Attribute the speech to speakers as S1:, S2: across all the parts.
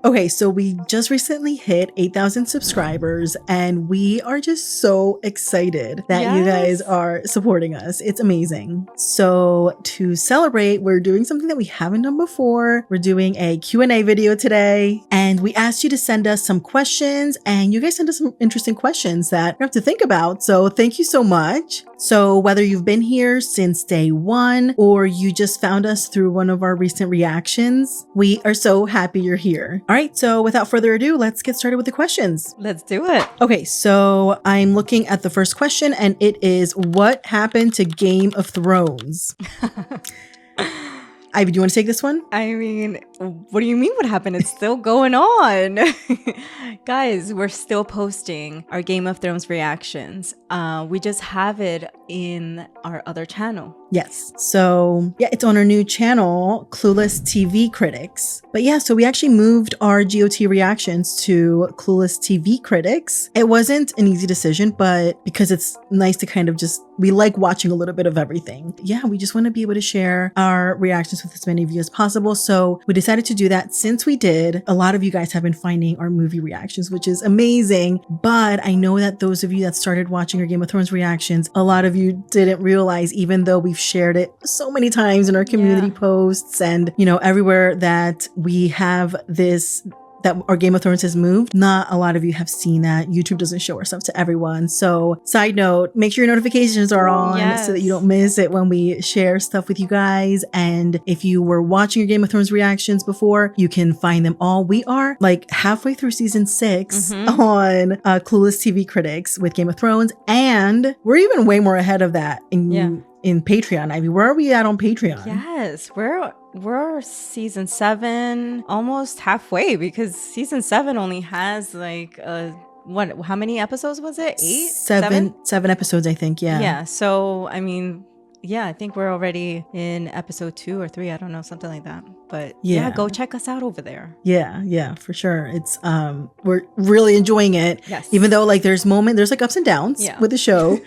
S1: Okay, so we just recently hit 8,000 subscribers and we are just so excited that you guys are supporting us. It's amazing. So to celebrate, we're doing something that we haven't done before. We're doing a Q&A video today and we asked you to send us some questions and you guys sent us some interesting questions that we have to think about. So thank you so much. So whether you've been here since day one or you just found us through one of our recent reactions, we are so happy you're here. All right, so without further ado, let's get started with the questions.
S2: Let's do it.
S1: Okay, so I'm looking at the first question and it is, what happened to Game of Thrones? Ivy, do you want to take this one?
S2: I mean, what do you mean what happened? It's still going on. Guys, we're still posting our Game of Thrones reactions. We just have it in our other channel.
S1: Yes. So yeah, it's on our new channel, Clueless TV Critics. But yeah, so we actually moved our GOT reactions to Clueless TV Critics. It wasn't an easy decision, but because it's nice to kind of we like watching a little bit of everything. Yeah, we just want to be able to share our reactions with as many of you as possible. So we decided to do that. Since we did, a lot of you guys have been finding our movie reactions, which is amazing. But I know that those of you that started watching our Game of Thrones reactions, a lot of you didn't realize, even though we've shared it so many times in our community posts and, you know, everywhere that we have this, that our Game of Thrones has moved, not a lot of you have seen that. YouTube doesn't show our stuff to everyone. So side note, make sure your notifications are on so that you don't miss it when we share stuff with you guys. And if you were watching your Game of Thrones reactions before, you can find them all. We are like halfway through season 6 on Clueless TV Critics with Game of Thrones. And we're even way more ahead of that in Patreon. Ivy, where are we at on Patreon?
S2: Yes, we're season 7, almost halfway, because season 7 only has like how many episodes was it? 8?
S1: 7 episodes, I think.
S2: Yeah. So I mean, I think we're already in episode 2 or 3. I don't know, something like that. But yeah, go check us out over there.
S1: Yeah, for sure. It's we're really enjoying it.
S2: Yes.
S1: Even though like there's like ups and downs with the show,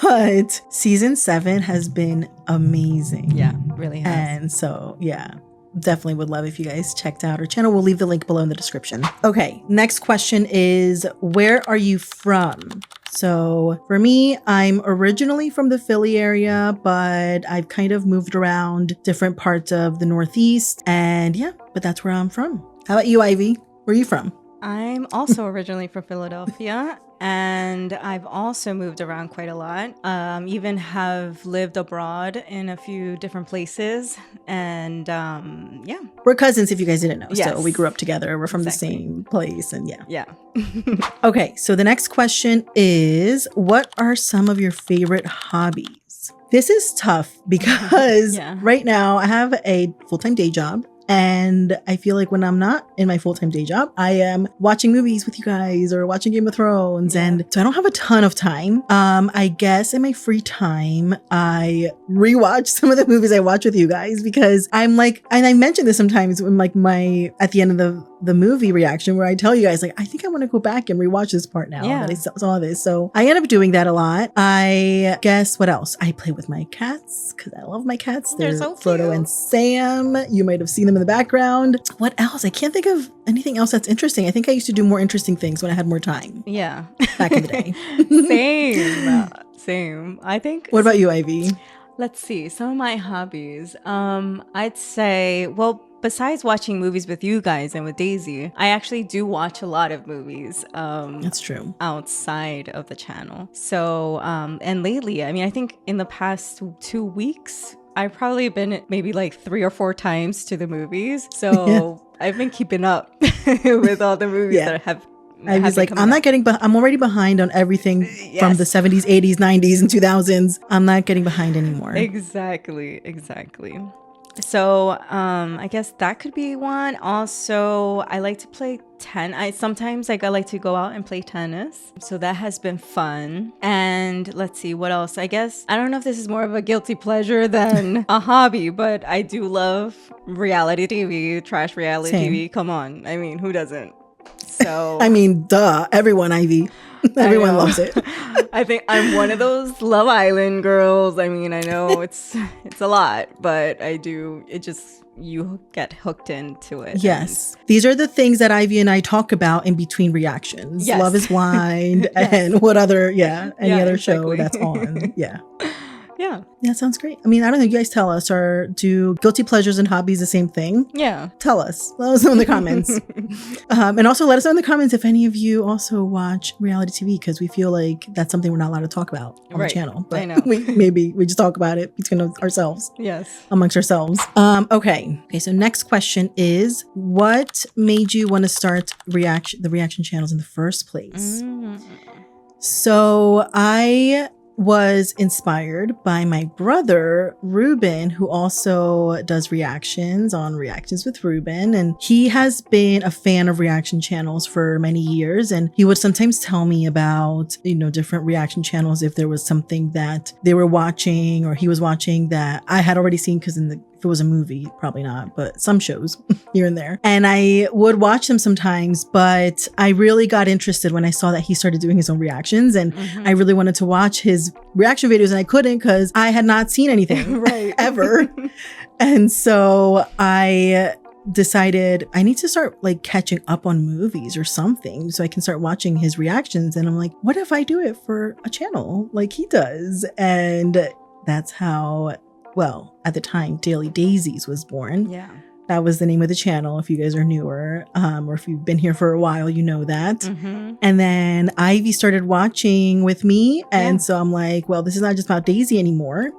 S1: but season 7 has been amazing.
S2: Yeah, really has.
S1: And so definitely would love if you guys checked out our channel. We'll leave the link below in the description. Okay, next question is, where are you from? So for me, I'm originally from the Philly area, but I've kind of moved around different parts of the Northeast, and but that's where I'm from. How about you, Ivy? Where are you from?
S2: I'm also originally from Philadelphia, and I've also moved around quite a lot. Even have lived abroad in a few different places, and
S1: we're cousins if you guys didn't know. So we grew up together. We're from the same place, and Okay, so the next question is, what are some of your favorite hobbies? This is tough because right now I have a full-time day job. And I feel like when I'm not in my full-time day job, I am watching movies with you guys or watching Game of Thrones. And so I don't have a ton of time. I guess in my free time, I rewatch some of the movies I watch with you guys because I'm like, and I mentioned this sometimes when like at the end of the movie reaction where I tell you guys like, I think I want to go back and rewatch this part now that I saw this. So I end up doing that a lot. I guess what else? I play with my cats because I love my cats.
S2: They're so
S1: Frodo
S2: cute.
S1: and Sam. You might have seen them in the background. What else? I can't think of anything else that's interesting. I think I used to do more interesting things when I had more time.
S2: Yeah.
S1: Back in the day.
S2: Same. I think.
S1: What about you, Ivy?
S2: Let's see. Some of my hobbies. I'd say, well, besides watching movies with you guys and with Daisy, I actually do watch a lot of movies.
S1: That's true.
S2: Outside of the channel. So, and lately, I mean, I think in the past 2 weeks, I've probably been maybe like 3 or 4 times to the movies. So I've been keeping up with all the movies that have.
S1: I was like, I'm already behind on everything from the 70s, 80s, 90s, and 2000s. I'm not getting behind anymore.
S2: Exactly. So I guess that could be one. Also, I like to play tennis. Sometimes I like to go out and play tennis. So that has been fun. And let's see, what else? I guess, I don't know if this is more of a guilty pleasure than a hobby, but I do love reality TV, trash reality TV. Come on. I mean, who doesn't? So
S1: I mean, duh. Everyone, Ivy. Everyone loves it.
S2: I think I'm one of those Love Island girls. I mean, I know it's a lot, but I do. It just you get hooked into it.
S1: Yes. These are the things that Ivy and I talk about in between reactions.
S2: Yes.
S1: Love is Blind
S2: Yes.
S1: and what other, any other
S2: exactly.
S1: show that's on. Yeah.
S2: Yeah.
S1: Yeah, sounds great. I mean, I don't know. You guys tell us, or do guilty pleasures and hobbies the same thing?
S2: Yeah.
S1: Tell us. Let us know in the comments. And also let us know in the comments if any of you also watch reality TV, because we feel like that's something we're not allowed to talk about on the channel. But
S2: I know.
S1: maybe we just talk about it between ourselves.
S2: Yes.
S1: Amongst ourselves. Okay, so next question is, what made you want to start the reaction channels in the first place? So I was inspired by my brother Ruben, who also does reactions on Reactions with Ruben, and he has been a fan of reaction channels for many years, and he would sometimes tell me about different reaction channels if there was something that they were watching or he was watching that I had already seen, because if it was a movie, probably not, but some shows here and there. And I would watch them sometimes, but I really got interested when I saw that he started doing his own reactions, and I really wanted to watch his reaction videos, and I couldn't because I had not seen anything ever. And so I decided I need to start catching up on movies or something so I can start watching his reactions. And I'm like, what if I do it for a channel like he does? And that's how, at the time, Daily Daisies was born.
S2: Yeah.
S1: That was the name of the channel. If you guys are newer, or if you've been here for a while, you know that. And then Ivy started watching with me. And so I'm like, well, this is not just about Daisy anymore.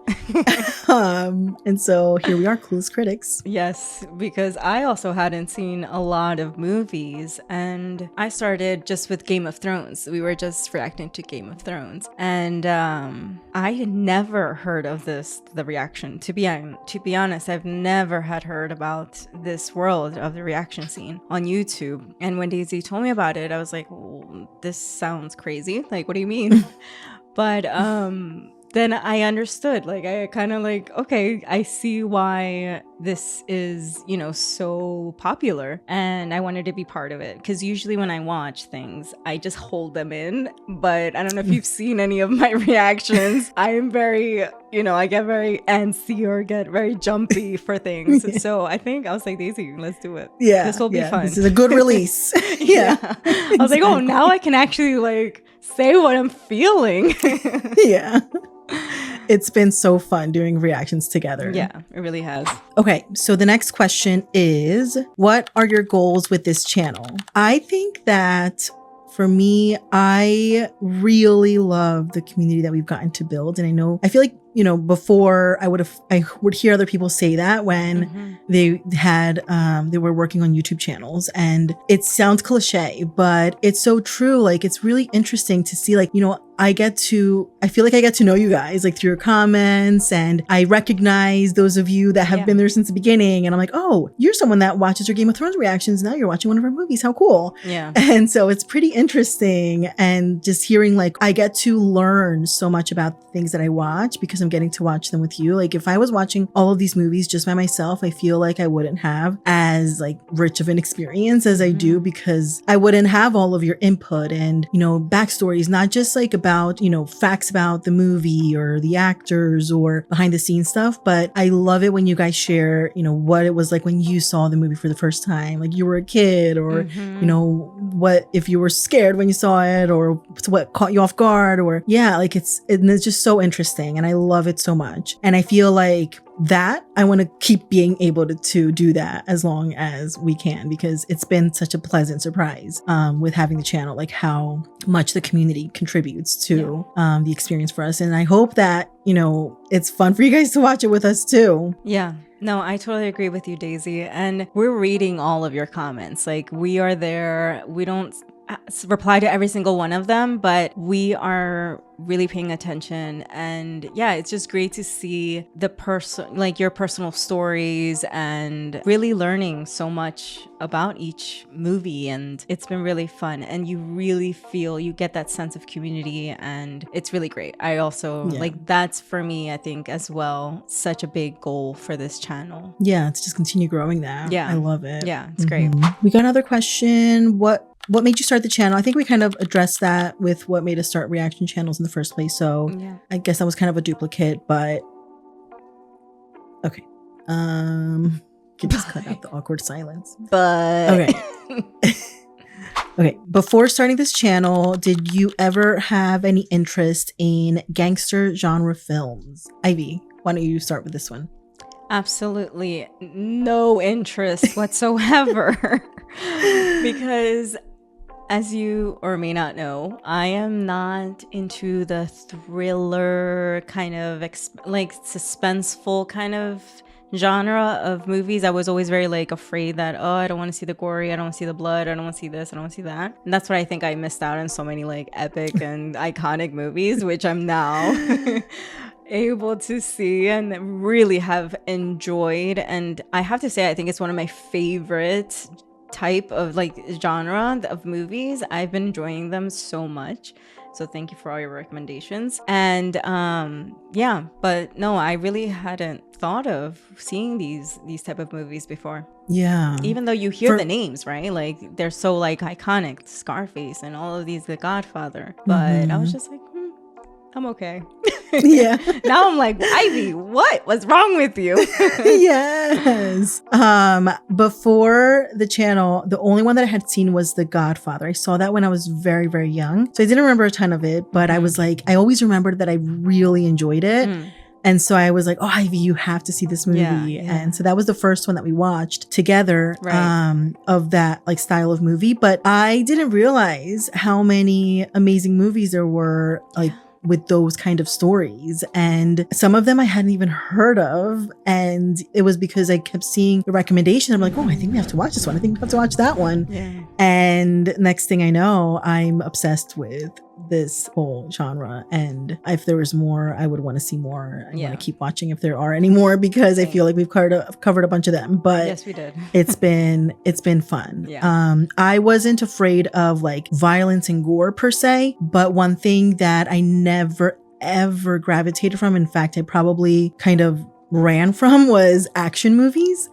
S1: And so here we are, Clueless Critics.
S2: Yes, because I also hadn't seen a lot of movies, and I started just with Game of Thrones. We were just reacting to Game of Thrones, and I had never heard of the reaction. To be honest, I've never had heard about this world of the reaction scene on YouTube. And when Daisy told me about it, I was like, oh, this sounds crazy. Like, what do you mean? But then I understood. I kind of okay, I see why this is, so popular, and I wanted to be part of it. Because usually when I watch things, I just hold them in. But I don't know if you've seen any of my reactions. I am very, I get very antsy or get very jumpy for things. So I was like, Daisy, let's do it.
S1: Yeah.
S2: This will be fun.
S1: This is a good release.
S2: Yeah. I was like, oh, now I can actually say what I'm feeling.
S1: Yeah. It's been so fun doing reactions together.
S2: Yeah, it really has.
S1: Okay, so the next question is, what are your goals with this channel? I think that for me, I really love the community that we've gotten to build. And I feel like, before I would hear other people say that when they were working on YouTube channels, and it sounds cliche, but it's so true. It's really interesting to see, I feel like I get to know you guys through your comments, and I recognize those of you that have been there since the beginning. And I'm like, oh, you're someone that watches your Game of Thrones reactions. Now you're watching one of our movies. How cool.
S2: Yeah.
S1: And so it's pretty interesting. And just hearing I get to learn so much about the things that I watch because I'm getting to watch them with you. If I was watching all of these movies just by myself, I feel like I wouldn't have as rich of an experience as I do, because I wouldn't have all of your input and, backstories, not just about, facts about the movie or the actors or behind the scenes stuff. But I love it when you guys share, what it was like when you saw the movie for the first time, you were a kid, or, what, if you were scared when you saw it, or what caught you off guard, or it's just so interesting. And I love it so much. And I feel like that I want to keep being able to do that as long as we can, because it's been such a pleasant surprise with having the channel, how much the community contributes to the experience for us. And I hope that, it's fun for you guys to watch it with us too.
S2: Yeah. No, I totally agree with you, Daisy. And we're reading all of your comments. We are there. We don't reply to every single one of them, but we are really paying attention. And yeah, it's just great to see your personal stories, and really learning so much about each movie. And it's been really fun, and you really feel, you get that sense of community, and it's really great. I also that's for me, I think as well, such a big goal for this channel.
S1: Yeah, to just continue growing that. Yeah, I love it.
S2: Yeah, it's great.
S1: We got another question. What made you start the channel? I think we kind of addressed that with what made us start reaction channels in the first place. So I guess that was kind of a duplicate, but okay. Can just cut out the awkward silence.
S2: But
S1: Okay. Okay. Before starting this channel, did you ever have any interest in gangster genre films? Ivy, why don't you start with this one?
S2: absolutely no interest whatsoever. Because as you or may not know, I am not into the thriller kind of like suspenseful kind of genre of movies. I was always very like afraid that, oh, I don't want to see the gory, I don't want to see the blood, I don't want to see this, I don't want to see that. And that's what I think I missed out on so many like epic and iconic movies, which I'm now able to see and really have enjoyed. And I have to say, I think it's one of my favorite type of like genre of movies. I've been enjoying them so much. So thank you for all your recommendations. And yeah, but no, I really hadn't thought of seeing these type of movies before.
S1: Yeah.
S2: Even though you hear the names, right? Like they're so like iconic, Scarface and all of these, The Godfather. But I was just like, I'm okay.
S1: Yeah.
S2: Now I'm like, Ivy, what's wrong with you?
S1: Yes. Before the channel, the only one that I had seen was The Godfather. I saw that when I was very, very young. So I didn't remember a ton of it, but I was like, I always remembered that I really enjoyed it. And so I was like, oh, Ivy, you have to see this movie.
S2: Yeah.
S1: And so that was the first one that we watched together,
S2: Right.
S1: of that like style of movie. But I didn't realize how many amazing movies there were like with those kind of stories. And some of them I hadn't even heard of. And it was because I kept seeing the recommendation. I'm like, oh, I think we have to watch this one. I think we have to watch that one.
S2: Yeah.
S1: And next thing I know, I'm obsessed with this whole genre. And if there was more, I would want to see more. I want to keep watching if there are any more, because I feel like we've covered a bunch of them. But
S2: yes, we did.
S1: it's been fun.
S2: Yeah.
S1: I wasn't afraid of like violence and gore per se, but one thing that I never ever gravitated from, in fact, I probably kind of ran from, was action movies.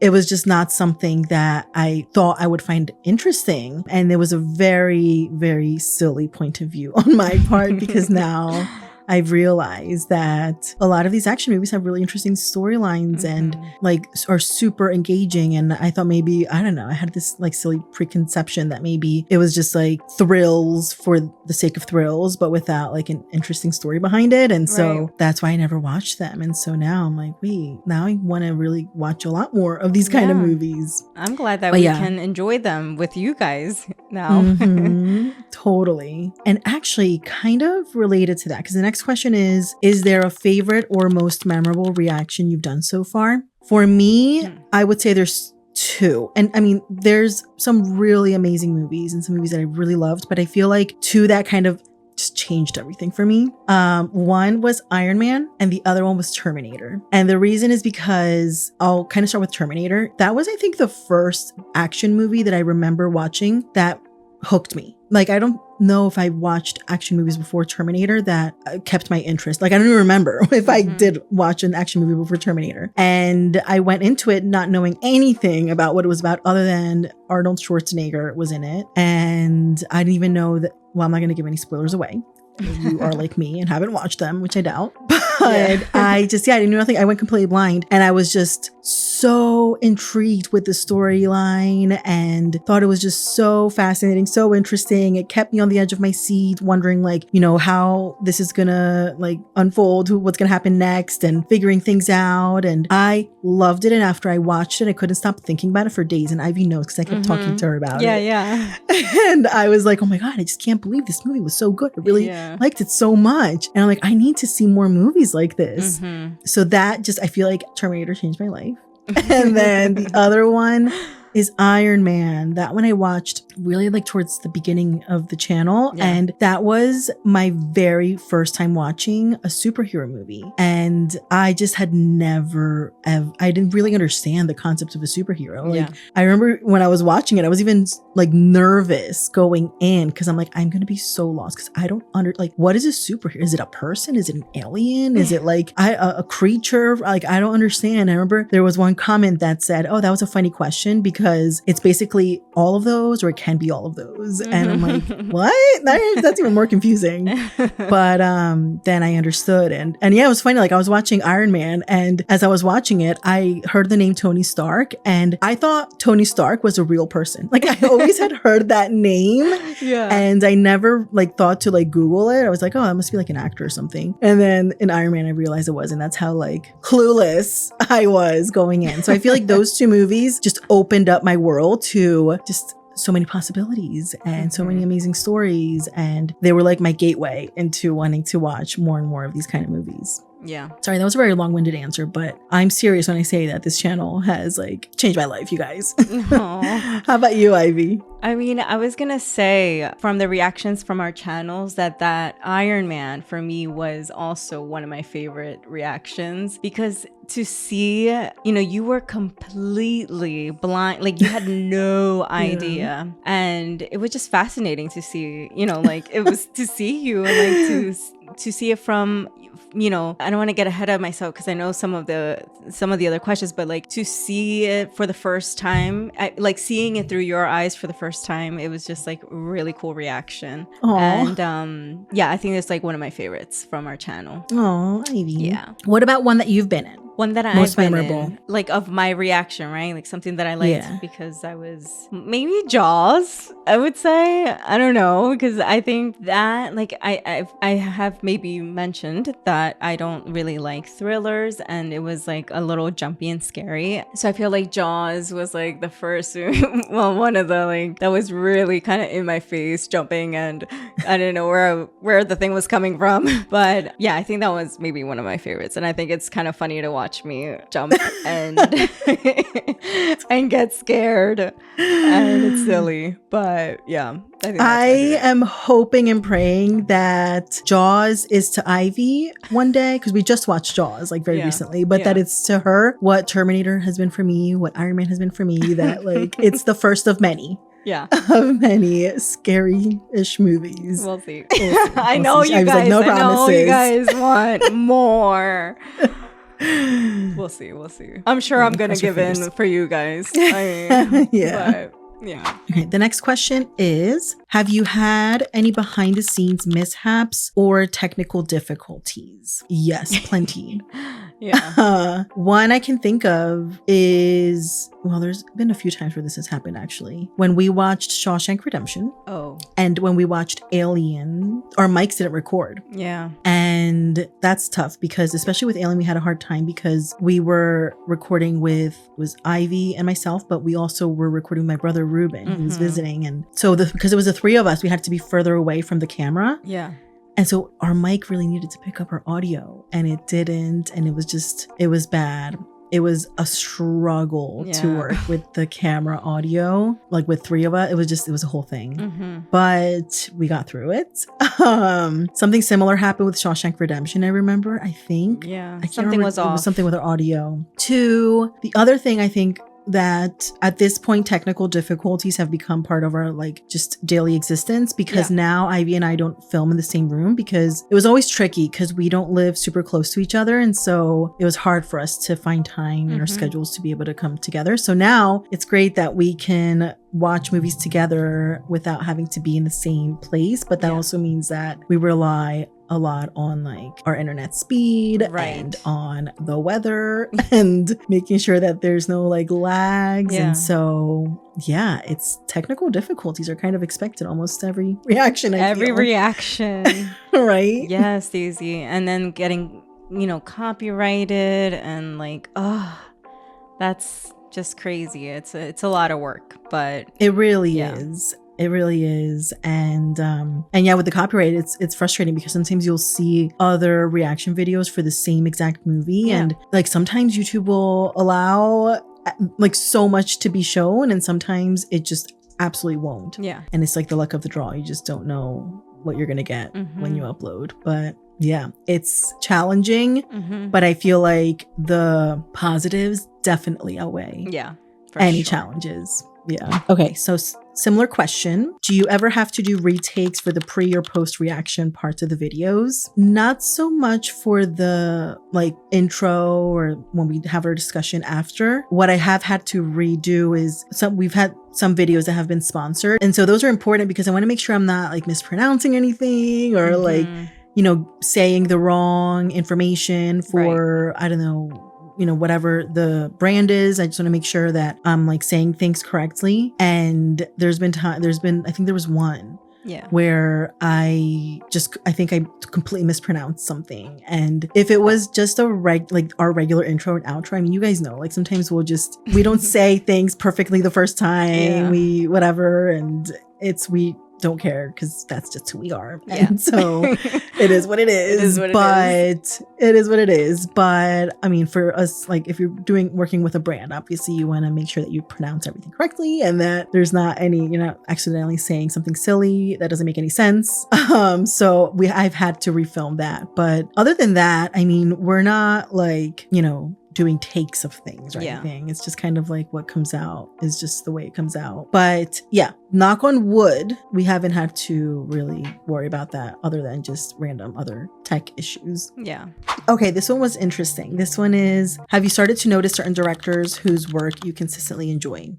S1: It was just not something that I thought I would find interesting. And there was a very, very silly point of view on my part, because now I've realized that a lot of these action movies have really interesting storylines and like are super engaging. And I thought maybe, I don't know, I had this like silly preconception that maybe it was just like thrills for the sake of thrills, but without like an interesting story behind it. And so that's why I never watched them. And so now I'm like, wait, now I want to really watch a lot more of these kind of movies.
S2: I'm glad that we can enjoy them with you guys now.
S1: Totally. And actually kind of related to that, because the next question is there a favorite or most memorable reaction you've done so far? For me, I would say there's two. And I mean, there's some really amazing movies and some movies that I really loved, but I feel like two that kind of just changed everything for me. One was Iron Man and the other one was Terminator. And the reason is because I'll kind of start with Terminator. That was, I think, the first action movie that I remember watching that hooked me. Like, I don't know if I watched action movies before Terminator that kept my interest. Like, I don't even remember if I did watch an action movie before Terminator. And I went into it not knowing anything about what it was about other than Arnold Schwarzenegger was in it. And I didn't even know that, well, I'm not going to give any spoilers away. If you are like me and haven't watched them, which I doubt. But I didn't know nothing. I went completely blind, and I was just so intrigued with the storyline and thought it was just so fascinating, so interesting. It kept me on the edge of my seat, wondering like, you know, how this is gonna like unfold, what's gonna happen next, and figuring things out. And I loved it. And after I watched it, I couldn't stop thinking about it for days. And Ivy knows, because I kept talking to her about it.
S2: Yeah.
S1: And I was like, oh my God, I just can't believe this movie was so good. I really liked it so much. And I'm like, I need to see more movies like this. So that just, I feel like Terminator changed my life. And then the other one is Iron Man. That one I watched really like towards the beginning of the channel. And that was my very first time watching a superhero movie. And I just had never, I didn't really understand the concept of a superhero. Like, I remember when I was watching it, I was even like nervous going in, because I'm like, I'm going to be so lost, because I don't like, what is a superhero? Is it a person? Is it an alien? Is it like a creature? Like, I don't understand. I remember there was one comment that said, oh, that was a funny question, because because it's basically all of those or it can be all of those. And I'm like, what? That's even more confusing. But then I understood. And yeah, it was funny. Like I was watching Iron Man, and as I was watching it, I heard the name Tony Stark, and I thought Tony Stark was a real person. Like I always had heard that name.
S2: Yeah.
S1: And I never like thought to like Google it. I was like, oh, that must be like an actor or something. And then in Iron Man, I realized it was. And that's how like clueless I was going in. So I feel like those two movies just opened up my world to just so many possibilities and so many amazing stories. And they were like my gateway into wanting to watch more and more of these kind of movies.
S2: Yeah.
S1: Sorry, that was a very long-winded answer, but I'm serious when I say that this channel has like changed my life, you guys. How about you, Ivy?
S2: I mean, I was going to say from the reactions from our channels that Iron Man for me was also one of my favorite reactions, because to see, you know, you were completely blind, like you had no idea. And it was just fascinating to see, you know, like it was to see you and like to see it from, you know, I don't want to get ahead of myself because I know some of the other questions, but like to see it for the first time, like seeing it through your eyes for the first time, it was just like a really cool reaction.
S1: Aww.
S2: And yeah, I think it's like one of my favorites from our channel.
S1: Oh, Ivy.
S2: Yeah.
S1: What about one that you've been in?
S2: One that
S1: Most
S2: I've been
S1: memorable.
S2: in, like of my reaction, right? Like something that I liked because I was maybe Jaws, I would say. I don't know, because I think that like I have maybe mentioned that I don't really like thrillers, and it was like a little jumpy and scary. So I feel like Jaws was like the first, well, one of the like that was really kind of in my face, jumping, and I didn't know where the thing was coming from. But yeah, I think that was maybe one of my favorites, and I think it's kind of funny to watch me jump and and get scared, and it's silly, but yeah, I
S1: am hoping and praying that Jaws is to Ivy one day, because we just watched Jaws like very recently, but that it's to her what Terminator has been for me, what Iron Man has been for me, that like it's the first of many.
S2: Yeah.
S1: Of many scary-ish movies.
S2: We'll see. I know you guys.
S1: Like, no
S2: I know you
S1: promises.
S2: guys want more. We'll see. I'm sure I'm gonna give in for you guys.
S1: Yeah. Okay, the next question is, have you had any behind the scenes mishaps or technical difficulties? Yes, plenty. One I can think of is, well, there's been a few times where this has happened actually. When we watched Shawshank Redemption.
S2: Oh.
S1: And when we watched Alien, our mics didn't record.
S2: Yeah.
S1: And that's tough because especially with Alien, we had a hard time because we were recording was Ivy and myself, but we also were recording with my brother Ruben, who was visiting. And so because it was the three of us, we had to be further away from the camera.
S2: Yeah.
S1: And so our mic really needed to pick up our audio, and it didn't. And it was bad. It was a struggle to work with the camera audio, like with three of us. It was a whole thing, but we got through it. Something similar happened with Shawshank Redemption. I remember, I think.
S2: Yeah.
S1: I can't remember. It was something with our audio. The other thing I think that at this point, technical difficulties have become part of our like just daily existence, because now Ivy and I don't film in the same room, because it was always tricky because we don't live super close to each other. And so it was hard for us to find time in our schedules to be able to come together. So now it's great that we can watch movies together without having to be in the same place. But that also means that we rely a lot on like our internet speed and on the weather and making sure that there's no like lags. And so it's technical difficulties are kind of expected almost every reaction.
S2: Every reaction.
S1: Right?
S2: Yes, Daisy. And then getting, copyrighted and like, that's just crazy. It's a lot of work, but
S1: it really is. It really is. And with the copyright, it's frustrating because sometimes you'll see other reaction videos for the same exact movie. And like sometimes YouTube will allow like so much to be shown, and sometimes it just absolutely won't. Yeah. And it's like the luck of the draw. You just don't know what you're going to get when you upload. But yeah, it's challenging, but I feel like the positives definitely outweigh any challenges. Yeah. Okay. So similar question. Do you ever have to do retakes for the pre or post reaction parts of the videos? Not so much for the like intro or when we have our discussion after. What I have had to redo is we've had some videos that have been sponsored. And so those are important because I want to make sure I'm not like mispronouncing anything or like, you know, saying the wrong information for, I don't know, you know, whatever the brand is. I just want to make sure that I'm like saying things correctly. And I think there was one where I think I completely mispronounced something. And if it was just like our regular intro and outro, I mean, you guys know, like sometimes we don't say things perfectly the first time, whatever. And we don't care because that's just who we are. And so it is what it is. It is what it is. But I mean, for us, like if you're working with a brand, obviously you want to make sure that you pronounce everything correctly and that there's not you're not accidentally saying something silly that doesn't make any sense. So I've had to refilm that. But other than that, I mean, we're not like, you know, doing takes of things or anything. It's just kind of like what comes out is just the way it comes out. But yeah, knock on wood, we haven't had to really worry about that other than just random other tech issues. Yeah. Okay, this one was interesting. This one is, have you started to notice certain directors whose work you consistently enjoy?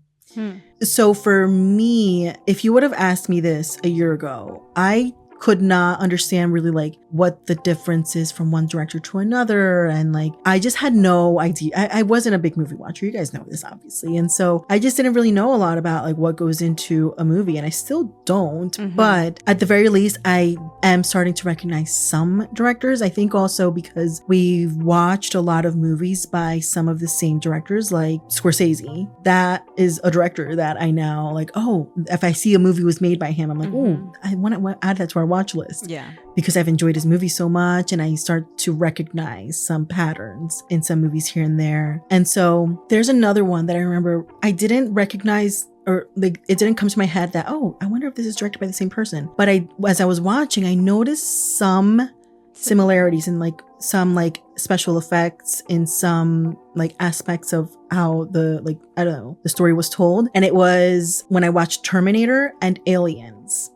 S1: So for me, if you would have asked me this a year ago, I could not understand really like what the difference is from one director to another. And like, I just had no idea. I wasn't a big movie watcher. You guys know this, obviously. And so I just didn't really know a lot about like what goes into a movie. And I still don't. But at the very least, I am starting to recognize some directors. I think also because we've watched a lot of movies by some of the same directors, like Scorsese. That is a director that I now like, oh, if I see a movie was made by him, I'm like, oh, I want to add that to our watch list. Yeah. Because I've enjoyed his movie so much and I start to recognize some patterns in some movies here and there. And so there's another one that I remember I didn't recognize or like it didn't come to my head that, oh, I wonder if this is directed by the same person. But as I was watching, I noticed some similarities in like some like special effects in some like aspects of how the like, I don't know, the story was told. And it was when I watched Terminator and Aliens.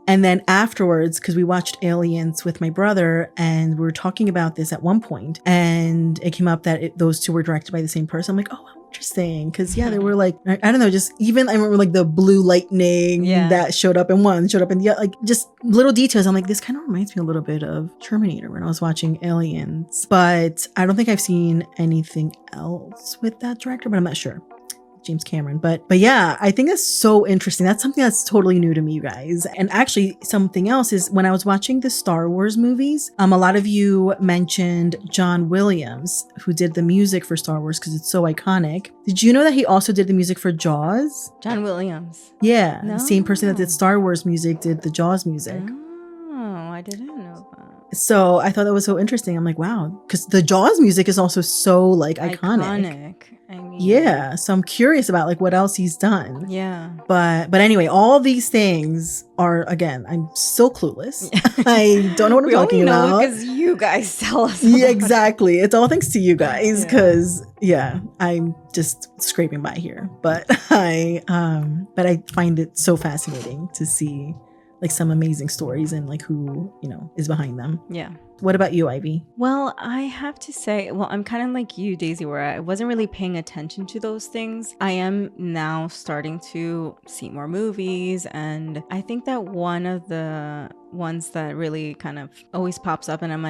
S1: And then afterwards, because we watched Aliens with my brother and we were talking about this at one point and it came up that those two were directed by the same person. I'm like, oh, how interesting. Because they were like, I don't know, just even I remember like the blue lightning that showed up in one, showed up in the other, like just little details. I'm like, this kind of reminds me a little bit of Terminator when I was watching Aliens. But I don't think I've seen anything else with that director, but I'm not sure. James Cameron. But yeah, I think that's so interesting. That's something that's totally new to me, you guys. And actually something else is when I was watching the Star Wars movies, a lot of you mentioned John Williams, who did the music for Star Wars because it's so iconic. Did you know that he also did the music for Jaws?
S2: John Williams.
S1: Yeah. No. The same person that did Star Wars music did the Jaws music.
S2: Oh, I didn't know that.
S1: So I thought that was so interesting. I'm like, wow, because the Jaws music is also so like iconic.
S2: I mean,
S1: yeah, so I'm curious about like what else he's done.
S2: Yeah.
S1: But anyway, all these things are, again, I'm still clueless. I don't know what I'm talking about.
S2: Because you guys tell us.
S1: Yeah, exactly. It's all thanks to you guys because I'm just scraping by here. But I find it so fascinating to see like some amazing stories and like who, is behind them. Yeah. What about you, Ivy?
S2: Well, I have to say, I'm kind of like you, Daisy, where I wasn't really paying attention to those things. I am now starting to see more movies. And I think that one of the ones that really kind of always pops up and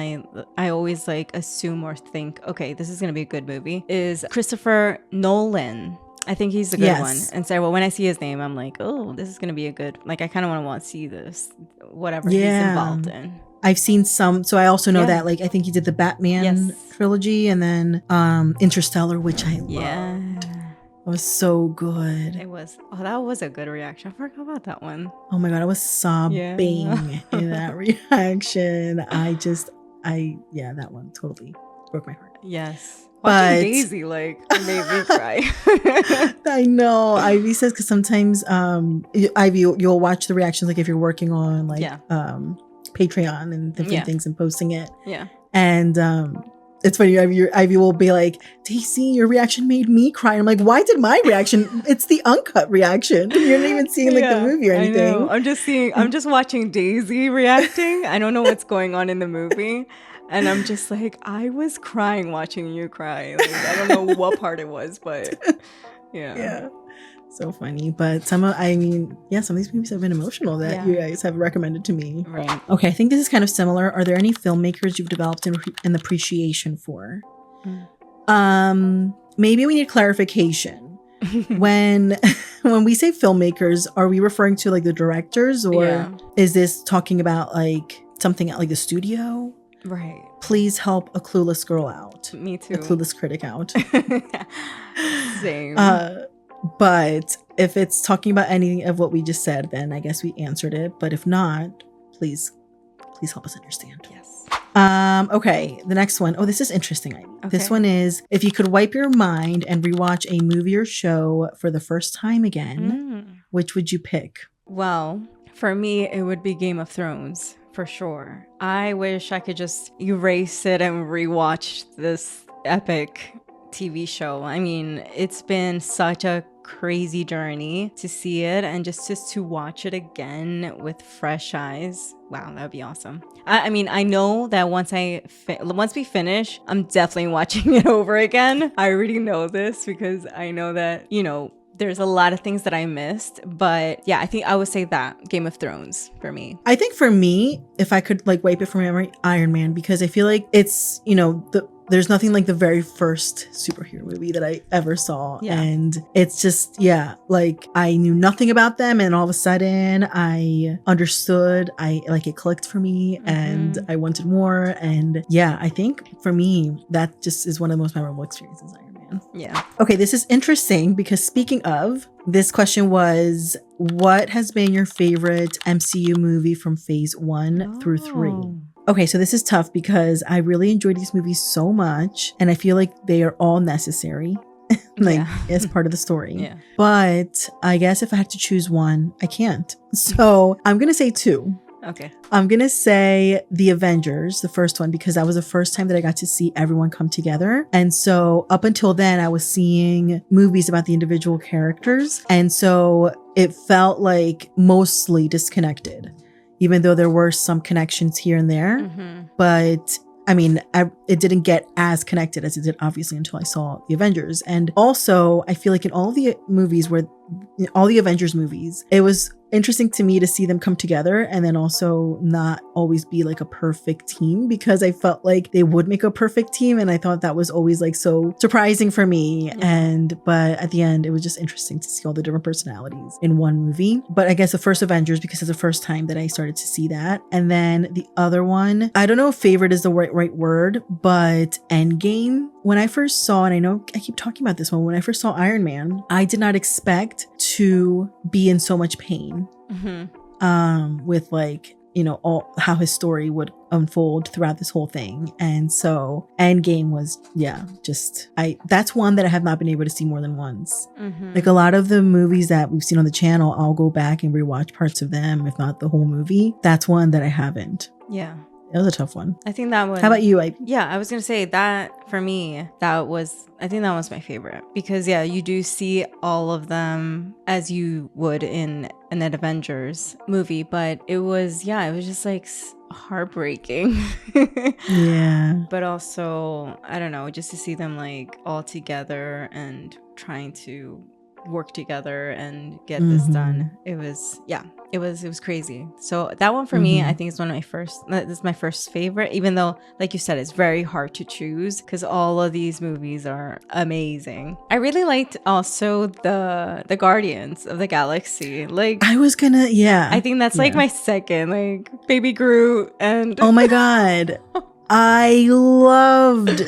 S2: I always like assume or think, okay, this is going to be a good movie, is Christopher Nolan. I think he's a good one. And so when I see his name, I'm like, oh, this is going to be a good, like, I kind of want to see this, whatever he's involved in.
S1: I've seen some, so I also know that, like, I think he did the Batman trilogy and then Interstellar, which I loved. It was so good.
S2: It was. Oh, that was a good reaction. I forgot about that one.
S1: Oh my God, I was sobbing in that reaction. That one totally broke my heart.
S2: Yes. Watching Daisy made me cry.
S1: I know. Ivy says because sometimes Ivy, you'll watch the reactions like if you're working on Patreon and different things and posting it. Yeah. And it's funny. Ivy will be like, Daisy, your reaction made me cry. And I'm like, why did my reaction? It's the uncut reaction. You're not even seeing like the movie or anything.
S2: I know. I'm just watching Daisy reacting. I don't know what's going on in the movie. And I'm just like, I was crying watching you cry. Like, I don't know what part it was, but yeah.
S1: Yeah. So funny. But some of these movies have been emotional that you guys have recommended to me.
S2: Right.
S1: Okay, I think this is kind of similar. Are there any filmmakers you've developed an appreciation for? Maybe we need clarification. when we say filmmakers, are we referring to like the directors, or is this talking about like something like the studio?
S2: Right.
S1: Please help a clueless girl out.
S2: Me too.
S1: A clueless critic out.
S2: Same.
S1: But if it's talking about any of what we just said, then I guess we answered it. But if not, please help us understand.
S2: Yes.
S1: Okay, the next one. Oh, this is interesting.
S2: Okay.
S1: This one is, if you could wipe your mind and rewatch a movie or show for the first time again, which would you pick?
S2: Well, for me, it would be Game of Thrones. For sure. I wish I could just erase it and rewatch this epic TV show. I mean, it's been such a crazy journey to see it, and just to watch it again with fresh eyes. Wow, that'd be awesome. I mean, I know that once we finish, I'm definitely watching it over again. I already know this because I know that, there's a lot of things that I missed, but yeah, I think I would say that Game of Thrones for me.
S1: I think for me, if I could like wipe it from memory, Iron Man, because I feel like it's, there's nothing like the very first superhero movie that I ever saw.
S2: Yeah.
S1: And it's just, like I knew nothing about them. And all of a sudden I understood, it clicked for me and I wanted more. And I think for me, that just is one of the most memorable experiences, Iron Man.
S2: Yeah.
S1: Okay, this is interesting because speaking of, this question was, what has been your favorite MCU movie from phase 1 through 3? Okay, so this is tough because I really enjoyed these movies so much and I feel like they are all necessary as part of the story.
S2: Yeah.
S1: But I guess if I had to choose one, I can't. So I'm going to say 2.
S2: Okay.
S1: I'm going to say The Avengers, the first one, because that was the first time that I got to see everyone come together. And so up until then, I was seeing movies about the individual characters. And so it felt like mostly disconnected, even though there were some connections here and there. But I mean, it didn't get as connected as it did, obviously, until I saw The Avengers. And also, I feel like in all the Avengers movies, it was interesting to me to see them come together and then also not always be like a perfect team, because I felt like they would make a perfect team. And I thought that was always like so surprising for me. But at the end, it was just interesting to see all the different personalities in one movie. But I guess the first Avengers, because it's the first time that I started to see that. And then the other one, I don't know if favorite is the right word, but Endgame. When I first saw, and I know I keep talking about this one, when I first saw Iron Man, I did not expect to be in so much pain with all how his story would unfold throughout this whole thing. And so Endgame was that's one that I have not been able to see more than once. Like a lot of the movies that we've seen on the channel, I'll go back and rewatch parts of them, if not the whole movie. That's one that I haven't.
S2: Yeah.
S1: It was a tough one.
S2: I think that was.
S1: How about you, Ivy?
S2: Yeah, I was going to say that for me, I think that was my favorite because, you do see all of them as you would in an Avengers movie, but it was just like heartbreaking.
S1: Yeah.
S2: But also, I don't know, just to see them like all together and trying to work together and get this done. It was crazy. So that one for me, I think is this is my first favorite, even though like you said, it's very hard to choose because all of these movies are amazing. I really liked also the Guardians of the Galaxy. Like I think that's like my second, like Baby Groot and
S1: oh my god. I loved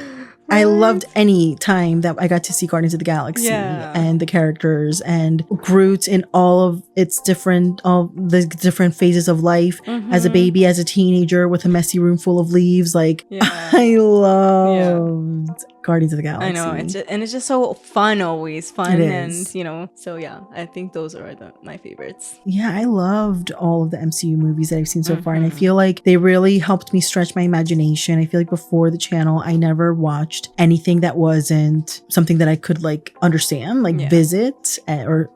S1: any time that I got to see Guardians of the Galaxy and the characters and Groot in all the different phases of life, as a baby, as a teenager with a messy room full of leaves. Like I loved Guardians of the Galaxy.
S2: I know, it's just so fun, always fun.
S1: It
S2: And
S1: is.
S2: so yeah, I think those are my favorites.
S1: Yeah, I loved all of the MCU movies that I've seen so far, and I feel like they really helped me stretch my imagination. I feel like before the channel, I never watched anything that wasn't something that I could like understand, like visit or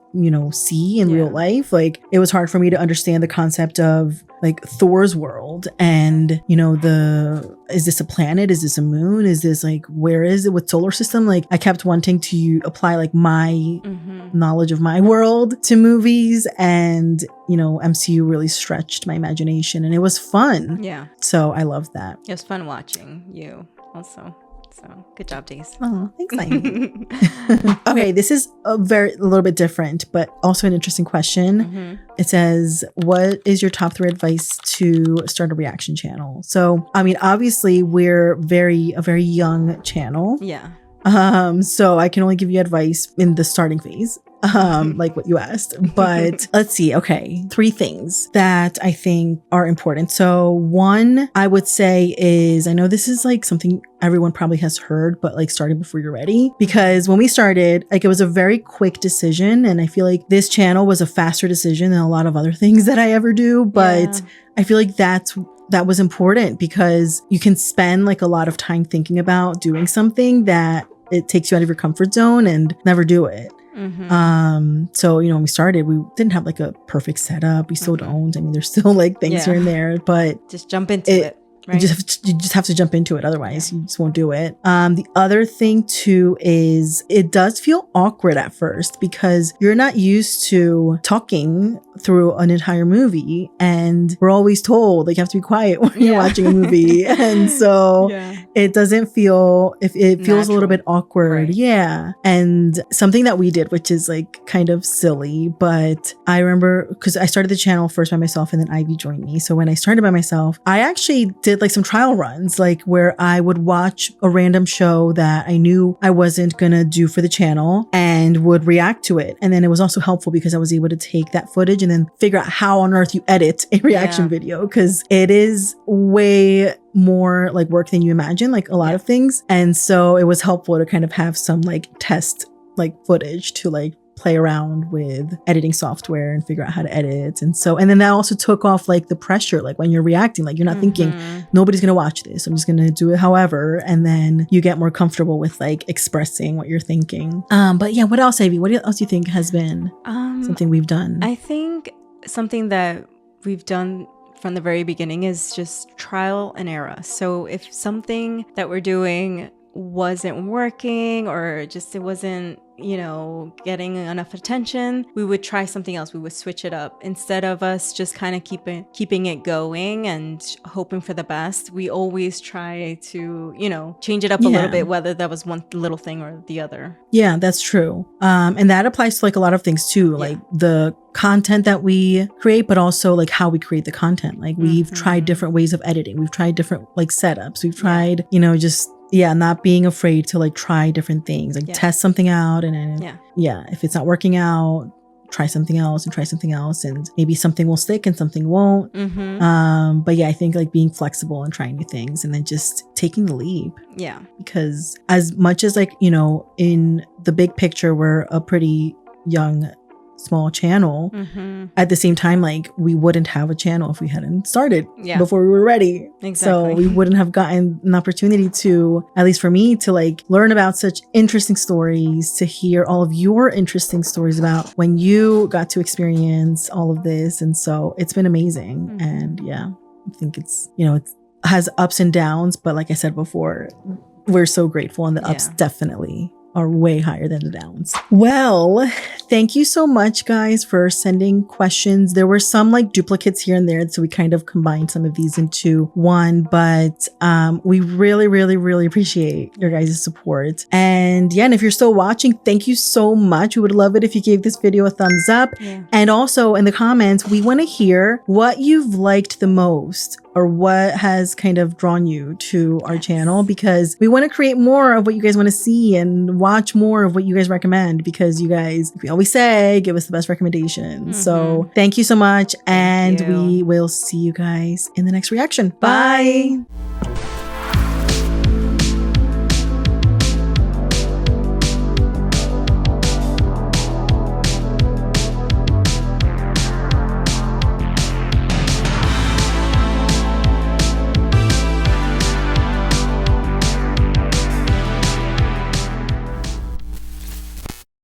S1: see in real life. Like, it was hard for me to understand the concept of like Thor's world and is this a planet, is this a moon, is this like, where is it with solar system? Like, I kept wanting to apply like my knowledge of my world to movies, and MCU really stretched my imagination, and it was fun. So I loved that.
S2: It was fun watching you also. So good job, Days.
S1: Oh, thanks, Ivy. Okay, this is a little bit different, but also an interesting question. It says, what is your top 3 advice to start a reaction channel? So, I mean, obviously we're a very young channel.
S2: Yeah.
S1: So I can only give you advice in the starting phase. Like what you asked, but let's see. Okay. 3 things that I think are important. So one, I would say is, I know this is like something everyone probably has heard, but like starting before you're ready, because when we started, like, it was a very quick decision. And I feel like this channel was a faster decision than a lot of other things that I ever do. But I feel like that was important, because you can spend like a lot of time thinking about doing something that it takes you out of your comfort zone and never do it. So when we started, we didn't have like a perfect setup. We still don't. I mean, there's still like things here and there, but
S2: just jump into it. Right?
S1: You just have to jump into it. Otherwise, you just won't do it. The other thing too is it does feel awkward at first, because you're not used to talking through an entire movie, and we're always told like you have to be quiet when you're watching a movie, and so it doesn't feel. It feels natural. A little bit awkward, right. And something that we did, which is like kind of silly, but I remember because I started the channel first by myself, and then Ivy joined me. So when I started by myself, I actually did like some trial runs, like where I would watch a random show that I knew I wasn't gonna do for the channel and would react to it. And then it was also helpful because I was able to take that footage and then figure out how on earth you edit a reaction video, because it is way more like work than you imagine, like a lot of things. And so it was helpful to kind of have some like test like footage to like play around with editing software and figure out how to edit. And then that also took off like the pressure, like when you're reacting, like you're not thinking nobody's going to watch this, I'm just going to do it however. And then you get more comfortable with like expressing what you're thinking. But yeah, what else, Ivy? What else do you think has been something we've done?
S2: I think something that we've done from the very beginning is just trial and error. So if something that we're doing wasn't working, or just it wasn't getting enough attention, we would try something else. We would switch it up. Instead of us just kind of keeping it going and hoping for the best, we always try to change it up a little bit, whether that was one little thing or the other. Yeah,
S1: that's true. And that applies to like a lot of things too, like the content that we create, but also like how we create the content. Like we've tried different ways of editing, we've tried different like setups, we've tried not being afraid to like try different things, like test something out, and then if it's not working out, try something else, and maybe something will stick and something won't. But yeah, I think like being flexible and trying new things, and then just taking the leap. Because as much as like in the big picture we're a pretty young small channel, at the same time, like we wouldn't have a channel if we hadn't started before we were ready. So we wouldn't have gotten an opportunity to, at least for me, to like learn about such interesting stories, to hear all of your interesting stories about when you got to experience all of this. And so it's been amazing. And I think it's it has ups and downs, but like I said before, we're so grateful, and the ups definitely are way higher than the downs. Well, thank you so much, guys, for sending questions. There were some like duplicates here and there, so we kind of combined some of these into one, but we really, really, really appreciate your guys' support. And and if you're still watching, thank you so much. We would love it if you gave this video a thumbs up. And also in the comments, we want to hear what you've liked the most, or what has kind of drawn you to our channel, because we want to create more of what you guys want to see and watch more of what you guys recommend, because you guys, we always say, give us the best recommendations. So thank you so much, and we will see you guys in the next reaction. Bye.